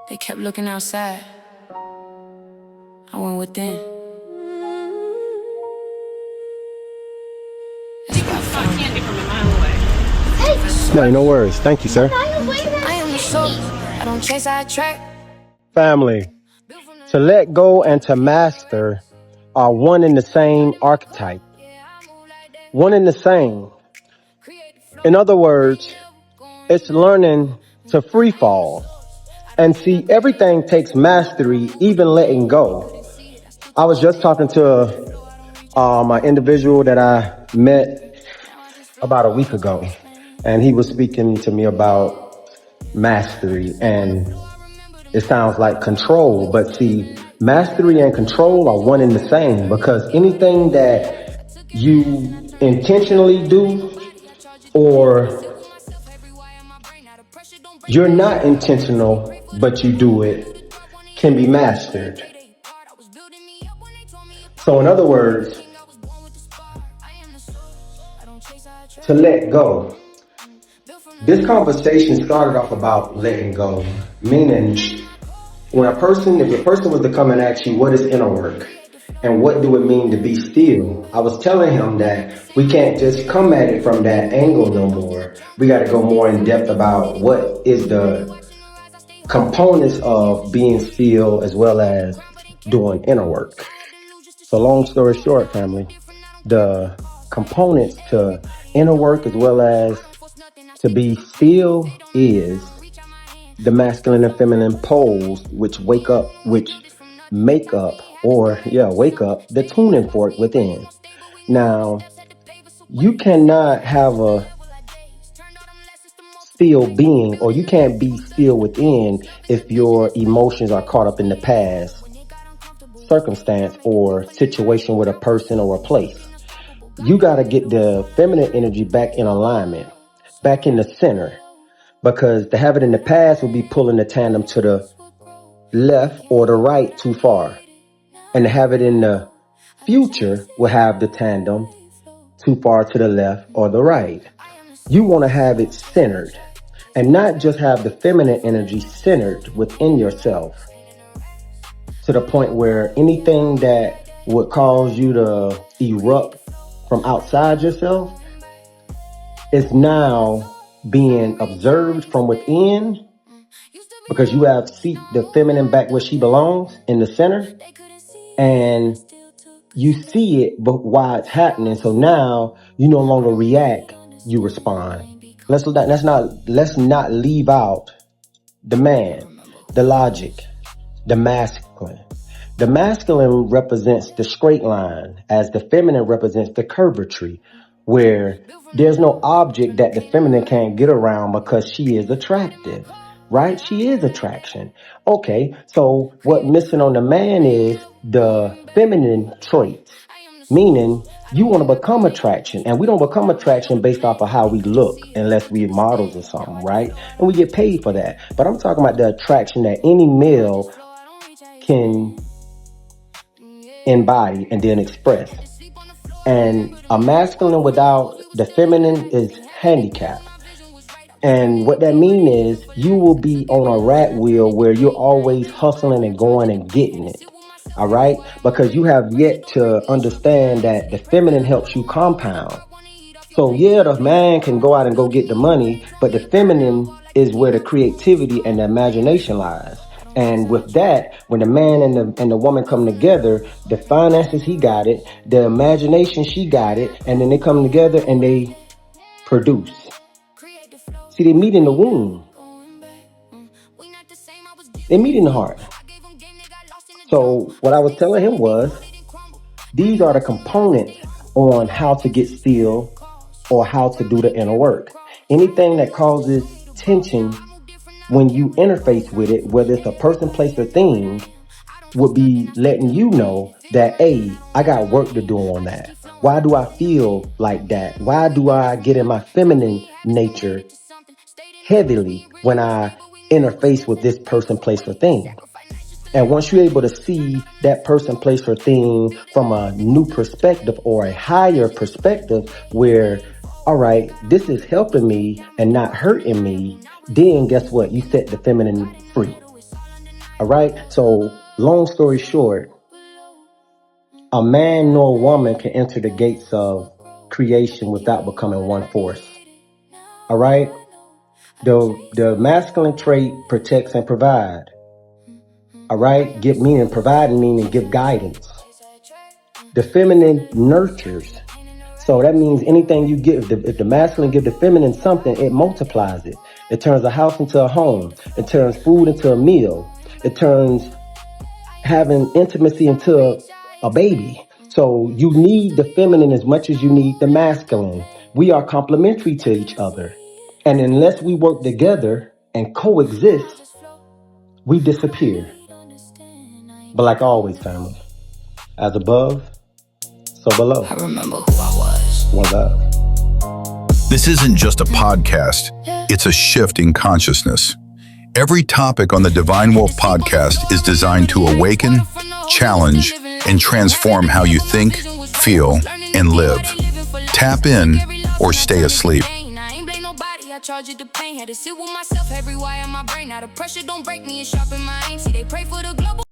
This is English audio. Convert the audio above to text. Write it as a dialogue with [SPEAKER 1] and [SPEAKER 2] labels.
[SPEAKER 1] They kept looking outside. I went within. That's where I found
[SPEAKER 2] Candy from a mile away.
[SPEAKER 3] No, no worries. Thank you, sir.
[SPEAKER 1] I am the soul. I don't chase, I attract.
[SPEAKER 3] Family. To let go and to master are one and the same archetype. One and the same. In other words, it's learning to free fall. And see, everything takes mastery, even letting go. I was just talking to an individual that I met about a week ago, and he was speaking to me about mastery, and it sounds like control, but see, mastery and control are one and the same, because anything that you intentionally do or you're not intentional, but you do it, can be mastered. So in other words, to let go. This conversation started off about letting go, meaning if a person was to come and ask you what is inner work and what do it mean to be still, I was telling him that we can't just come at it from that angle no more. We got to go more in depth about what is the components of being still as well as doing inner work. So long story short, family, the components to inner work as well as to be still is the masculine and feminine poles, which wake up the tuning fork within. Now, you cannot have a still being, or you can't be still within if your emotions are caught up in the past circumstance or situation with a person or a place. You got to get the feminine energy back in alignment, back in the center, because to have it in the past will be pulling the tandem to the left or the right too far. And to have it in the future will have the tandem too far to the left or the right. You want to have it centered and not just have the feminine energy centered within yourself to the point where anything that would cause you to erupt from outside yourself is now being observed from within, because you have seat the feminine back where she belongs in the center, and you see it but while it's happening. So now you no longer react, you respond. Let's not leave out the man, the logic, the masculine. The masculine represents the straight line, as the feminine represents the curvature, where there's no object that the feminine can't get around because she is attractive, right? She is attraction. Okay, so what missing on the man is the feminine traits, meaning you want to become attraction, and we don't become attraction based off of how we look unless we're models or something, right? And we get paid for that. But I'm talking about the attraction that any male can embody and then express. And a masculine without the feminine is handicapped. And what that means is you will be on a rat wheel where you're always hustling and going and getting it. All right? Because you have yet to understand that the feminine helps you compound. So yeah, the man can go out and go get the money, but the feminine is where the creativity and the imagination lies. And with that, when the man and the woman come together, the finances, he got it, the imagination, she got it, and then they come together and they produce. See, they meet in the womb. They meet in the heart. So what I was telling him was, these are the components on how to get still or how to do the inner work. Anything that causes tension when you interface with it, whether it's a person, place, or thing, would be letting you know that, hey, I got work to do on that. Why do I feel like that? Why do I get in my feminine nature heavily when I interface with this person, place, or thing? And once you're able to see that person, place, or thing from a new perspective or a higher perspective where, all right, this is helping me and not hurting me, then guess what? You set the feminine free. All right. So long story short, a man nor a woman can enter the gates of creation without becoming one force. All right. The masculine trait protects and provide. All right. Providing meaning give guidance. The feminine nurtures. So that means anything you give, if the masculine give the feminine something, it multiplies it. It turns a house into a home. It turns food into a meal. It turns having intimacy into a baby. So you need the feminine as much as you need the masculine. We are complementary to each other. And unless we work together and coexist, we disappear. But like always, family, as above, so below.
[SPEAKER 1] I remember who I was.
[SPEAKER 3] One love.
[SPEAKER 4] This isn't just a podcast, it's a shift in consciousness. Every topic on the Divine Wolf podcast is designed to awaken, challenge, and transform how you think, feel, and live. Tap in or stay asleep.
[SPEAKER 5] I charge it to pain, had to sit with myself every wire in my brain. Now the pressure don't break me, it's sharpen my aim. See, they pray for the global